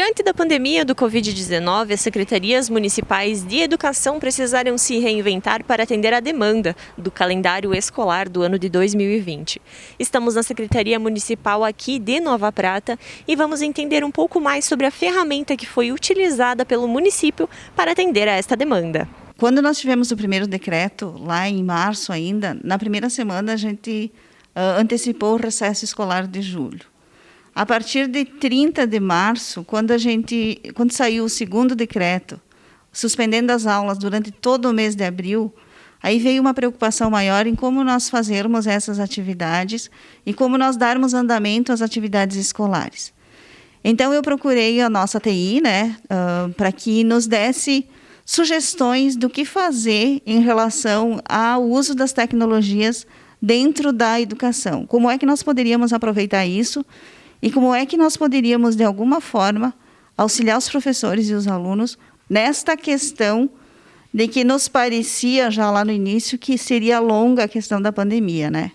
Diante da pandemia do Covid-19, as secretarias municipais de educação precisaram se reinventar para atender à demanda do calendário escolar do ano de 2020. Estamos na Secretaria Municipal aqui de Nova Prata e vamos entender um pouco mais sobre a ferramenta que foi utilizada pelo município para atender a esta demanda. Quando nós tivemos o primeiro decreto, lá em março ainda, na primeira semana a gente antecipou o recesso escolar de julho. A partir de 30 de março, quando saiu o segundo decreto, suspendendo as aulas durante todo o mês de abril, aí veio uma preocupação maior em como nós fazermos essas atividades e como nós darmos andamento às atividades escolares. Então, eu procurei a nossa TI, para que nos desse sugestões do que fazer em relação ao uso das tecnologias dentro da educação. Como é que nós poderíamos aproveitar isso? E como é que nós poderíamos, de alguma forma, auxiliar os professores e os alunos nesta questão de que nos parecia, já lá no início, que seria longa a questão da pandemia, né?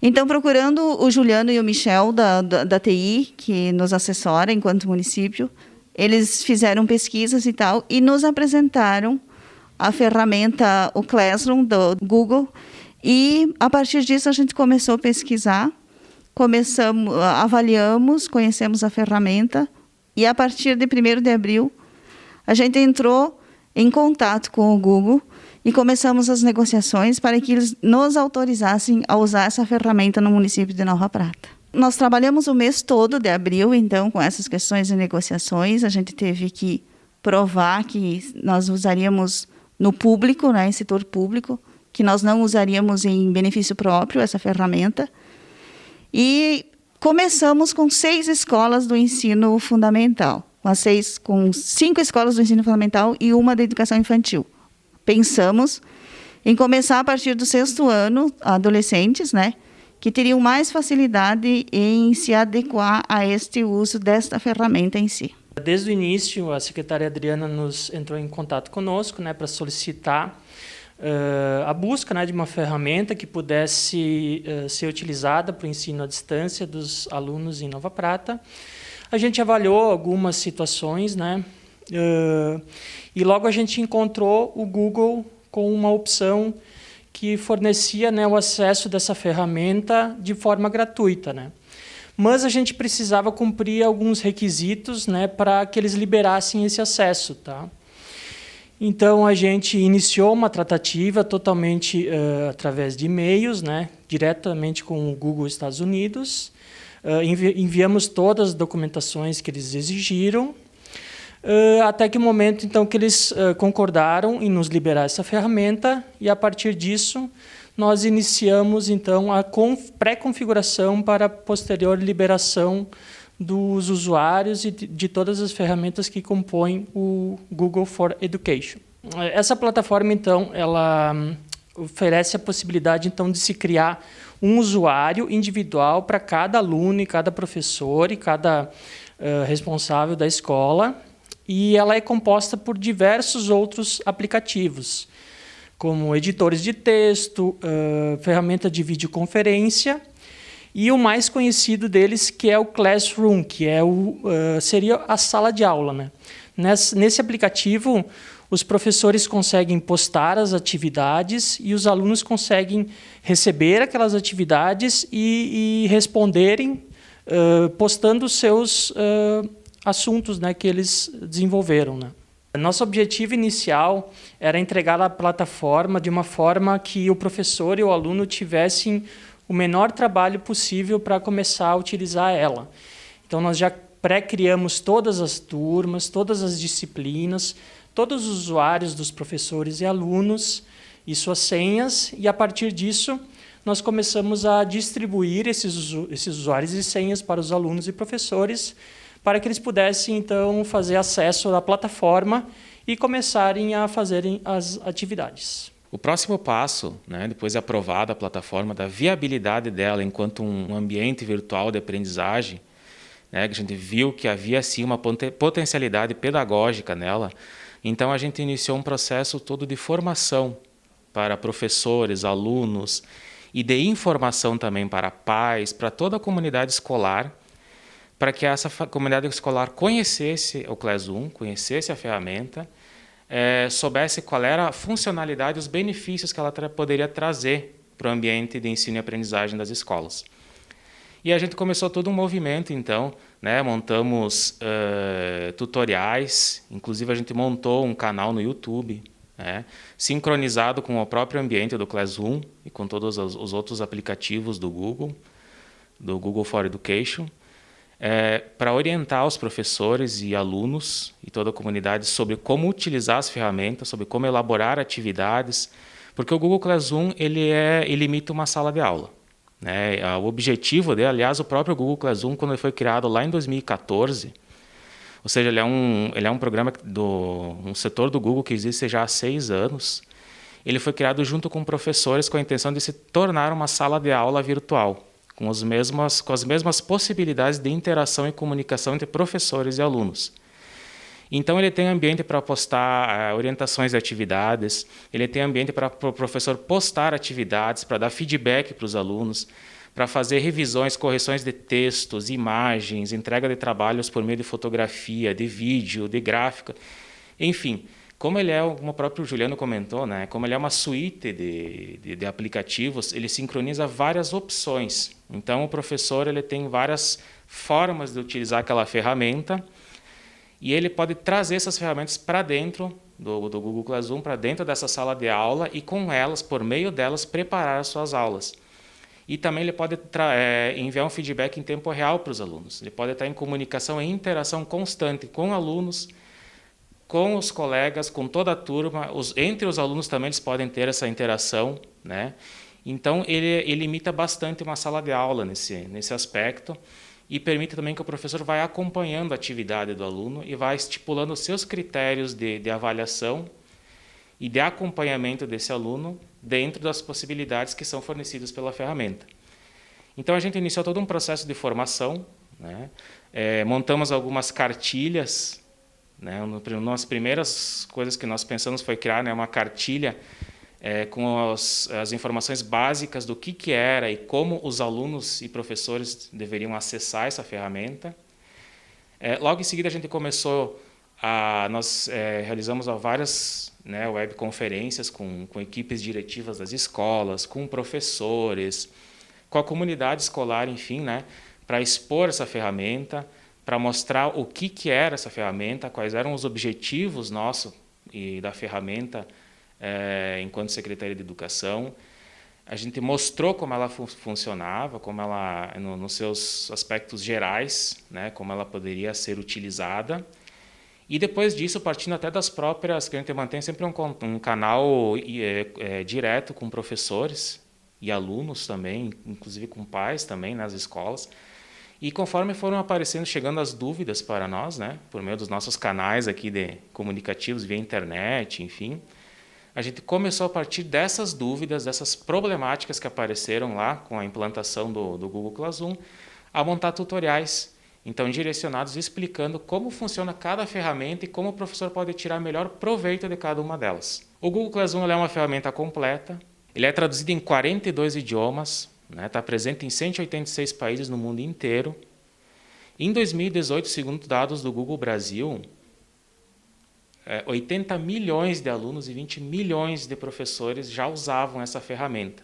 Então, procurando o Juliano e o Michel, da TI, que nos assessora enquanto município, eles fizeram pesquisas e tal, e nos apresentaram a ferramenta, o Classroom, do Google, e, a partir disso, a gente começou a pesquisar, avaliamos, conhecemos a ferramenta e, a partir de 1º de abril, a gente entrou em contato com o Google e começamos as negociações para que eles nos autorizassem a usar essa ferramenta no município de Nova Prata. Nós trabalhamos o mês todo de abril, então, com essas questões de negociações. A gente teve que provar que nós usaríamos no público, em setor público, que nós não usaríamos em benefício próprio essa ferramenta. E começamos com 6 escolas do ensino fundamental, com 5 escolas do ensino fundamental e uma da educação infantil. Pensamos em começar a partir do 6º ano, adolescentes, que teriam mais facilidade em se adequar a este uso desta ferramenta em si. Desde o início, a secretária Adriana entrou em contato conosco para solicitar a busca de uma ferramenta que pudesse ser utilizada para o ensino à distância dos alunos em Nova Prata. A gente avaliou algumas situações, e logo a gente encontrou o Google com uma opção que fornecia o acesso dessa ferramenta de forma gratuita. Mas a gente precisava cumprir alguns requisitos para que eles liberassem esse acesso. Então, a gente iniciou uma tratativa totalmente através de e-mails, diretamente com o Google Estados Unidos. Enviamos todas as documentações que eles exigiram, até que o momento então, que eles concordaram em nos liberar essa ferramenta, e, a partir disso, nós iniciamos então, a pré-configuração para a posterior liberação dos usuários e de todas as ferramentas que compõem o Google for Education. Essa plataforma, então, ela oferece a possibilidade então, de se criar um usuário individual para cada aluno e cada professor e cada responsável da escola, e ela é composta por diversos outros aplicativos, como editores de texto, ferramenta de videoconferência, e o mais conhecido deles, que é o Classroom, que seria a sala de aula. Nesse aplicativo, os professores conseguem postar as atividades e os alunos conseguem receber aquelas atividades e responderem, postando os seus assuntos que eles desenvolveram. Nosso objetivo inicial era entregar a plataforma de uma forma que o professor e o aluno tivessem o menor trabalho possível para começar a utilizar ela. Então, nós já pré-criamos todas as turmas, todas as disciplinas, todos os usuários dos professores e alunos e suas senhas, e, a partir disso, nós começamos a distribuir esses usuários e senhas para os alunos e professores, para que eles pudessem, então, fazer acesso à plataforma e começarem a fazerem as atividades. O próximo passo, depois de aprovada a plataforma, da viabilidade dela enquanto um ambiente virtual de aprendizagem, que a gente viu que havia sim uma potencialidade pedagógica nela, então a gente iniciou um processo todo de formação para professores, alunos e de informação também para pais, para toda a comunidade escolar, para que essa comunidade escolar conhecesse o Classroom, conhecesse a ferramenta, soubesse qual era a funcionalidade e os benefícios que ela poderia trazer para o ambiente de ensino e aprendizagem das escolas. E a gente começou todo um movimento, então, né? Montamos tutoriais, inclusive a gente montou um canal no YouTube, né? Sincronizado com o próprio ambiente do Classroom e com todos os outros aplicativos do Google for Education, para orientar os professores e alunos e toda a comunidade sobre como utilizar as ferramentas, sobre como elaborar atividades, porque o Google Classroom ele imita uma sala de aula. Né? O objetivo dele, aliás, o próprio Google Classroom, quando ele foi criado lá em 2014, ou seja, ele é um programa um setor do Google que existe já há 6 anos, ele foi criado junto com professores com a intenção de se tornar uma sala de aula virtual, com as mesmas possibilidades de interação e comunicação entre professores e alunos. Então, ele tem ambiente para postar orientações de atividades, ele tem ambiente para o professor postar atividades, para dar feedback para os alunos, para fazer revisões, correções de textos, imagens, entrega de trabalhos por meio de fotografia, de vídeo, de gráfica. Enfim, como ele como o próprio Juliano comentou, né, como ele é uma suíte de aplicativos, ele sincroniza várias opções. Então, o professor ele tem várias formas de utilizar aquela ferramenta, e ele pode trazer essas ferramentas para dentro do Google Classroom, para dentro dessa sala de aula e com elas, por meio delas, preparar as suas aulas. E também ele pode enviar um feedback em tempo real para os alunos. Ele pode estar em comunicação e interação constante com alunos, com os colegas, com toda a turma. Entre os alunos também eles podem ter essa interação, né? Então, ele imita bastante uma sala de aula nesse aspecto. E permite também que o professor vá acompanhando a atividade do aluno e vá estipulando os seus critérios de avaliação e de acompanhamento desse aluno dentro das possibilidades que são fornecidas pela ferramenta. Então, a gente iniciou todo um processo de formação, né? Montamos algumas cartilhas, né? Uma das primeiras coisas que nós pensamos foi criar, né, uma cartilha com as informações básicas do que era e como os alunos e professores deveriam acessar essa ferramenta. Logo em seguida, a gente começou nós realizamos várias, né, webconferências com equipes diretivas das escolas, com professores, com a comunidade escolar, enfim, né, para expor essa ferramenta, para mostrar o que era essa ferramenta, quais eram os objetivos nossos e da ferramenta, enquanto Secretaria de Educação. A gente mostrou como ela funcionava, como ela, nos seus aspectos gerais, né, como ela poderia ser utilizada. E depois disso, partindo até das próprias, que a gente mantém sempre um canal direto com professores e alunos também, inclusive com pais também nas escolas. E conforme foram aparecendo, chegando as dúvidas para nós, né, por meio dos nossos canais aqui comunicativos via internet, enfim, a gente começou a partir dessas dúvidas, dessas problemáticas que apareceram lá com a implantação do Google Classroom, a montar tutoriais, então direcionados, explicando como funciona cada ferramenta e como o professor pode tirar melhor proveito de cada uma delas. O Google Classroom é uma ferramenta completa, ele é traduzido em 42 idiomas, né, está presente em 186 países no mundo inteiro. Em 2018, segundo dados do Google Brasil, 80 milhões de alunos e 20 milhões de professores já usavam essa ferramenta.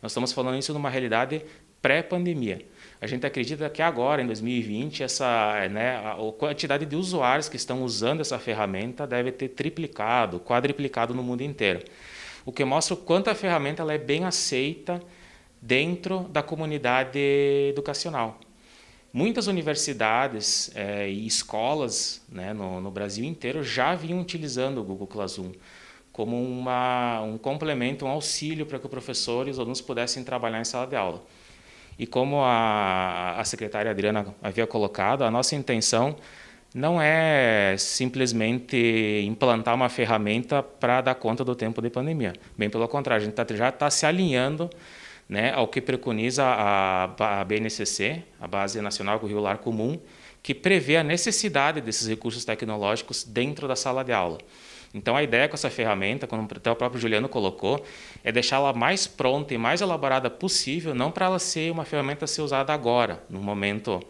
Nós estamos falando isso numa realidade pré-pandemia. A gente acredita que agora, em 2020, a quantidade de usuários que estão usando essa ferramenta deve ter triplicado, quadriplicado no mundo inteiro. O que mostra o quanto a ferramenta ela é bem aceita dentro da comunidade educacional. Muitas universidades e escolas, né, no Brasil inteiro já vinham utilizando o Google Classroom como um complemento, um auxílio para que o professor e os alunos pudessem trabalhar em sala de aula. E como a secretária Adriana havia colocado, a nossa intenção não é simplesmente implantar uma ferramenta para dar conta do tempo de pandemia. Bem pelo contrário, a gente já está se alinhando, né, ao que preconiza a BNCC, a Base Nacional Curricular Comum, que prevê a necessidade desses recursos tecnológicos dentro da sala de aula. Então, a ideia com essa ferramenta, como até o próprio Juliano colocou, é deixá-la mais pronta e mais elaborada possível, não para ela ser uma ferramenta a ser usada agora, no momento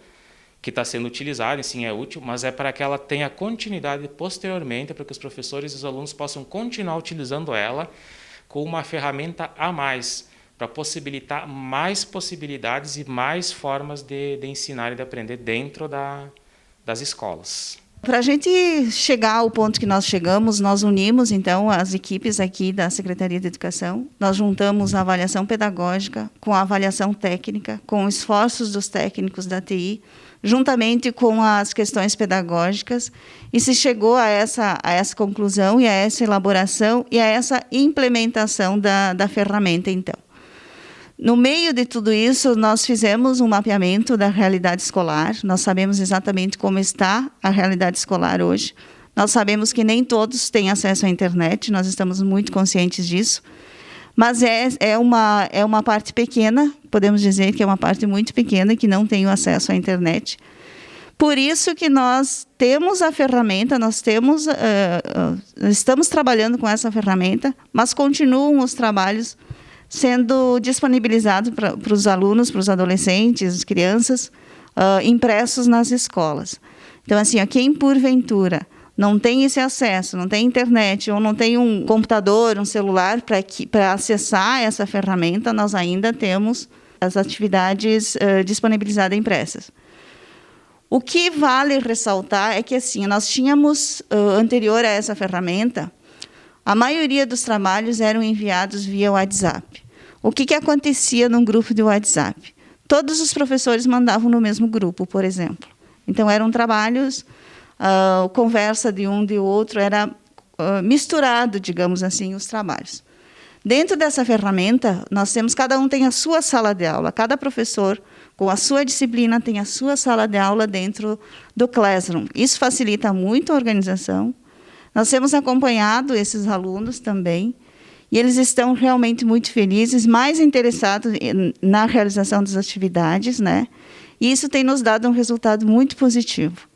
que está sendo utilizada, sim, é útil, mas é para que ela tenha continuidade posteriormente, para que os professores e os alunos possam continuar utilizando ela com uma ferramenta a mais, para possibilitar mais possibilidades e mais formas de ensinar e de aprender dentro das escolas. Para a gente chegar ao ponto que nós chegamos, nós unimos, então, as equipes aqui da Secretaria de Educação. Nós juntamos a avaliação pedagógica com a avaliação técnica, com esforços dos técnicos da TI, juntamente com as questões pedagógicas, e se chegou a essa conclusão e a essa elaboração e a essa implementação da ferramenta, então. No meio de tudo isso, nós fizemos um mapeamento da realidade escolar. Nós sabemos exatamente como está a realidade escolar hoje. Nós sabemos que nem todos têm acesso à internet, nós estamos muito conscientes disso. Mas é uma parte pequena, podemos dizer que é uma parte muito pequena que não tem o acesso à internet. Por isso que nós temos a ferramenta, estamos trabalhando com essa ferramenta, mas continuam os trabalhos sendo disponibilizados para os alunos, para os adolescentes, as crianças, impressos nas escolas. Então, assim, quem porventura não tem esse acesso, não tem internet, ou não tem um computador, um celular para acessar essa ferramenta, nós ainda temos as atividades disponibilizadas impressas. O que vale ressaltar é que, assim, nós tínhamos, anterior a essa ferramenta, a maioria dos trabalhos eram enviados via WhatsApp. O que acontecia num grupo de WhatsApp? Todos os professores mandavam no mesmo grupo, por exemplo. Então, eram trabalhos, conversa de um de outro, era misturado, digamos assim, os trabalhos. Dentro dessa ferramenta, nós temos, cada um tem a sua sala de aula, cada professor, com a sua disciplina, tem a sua sala de aula dentro do Classroom. Isso facilita muito a organização. Nós temos acompanhado esses alunos também, e eles estão realmente muito felizes, mais interessados na realização das atividades, né? E isso tem nos dado um resultado muito positivo.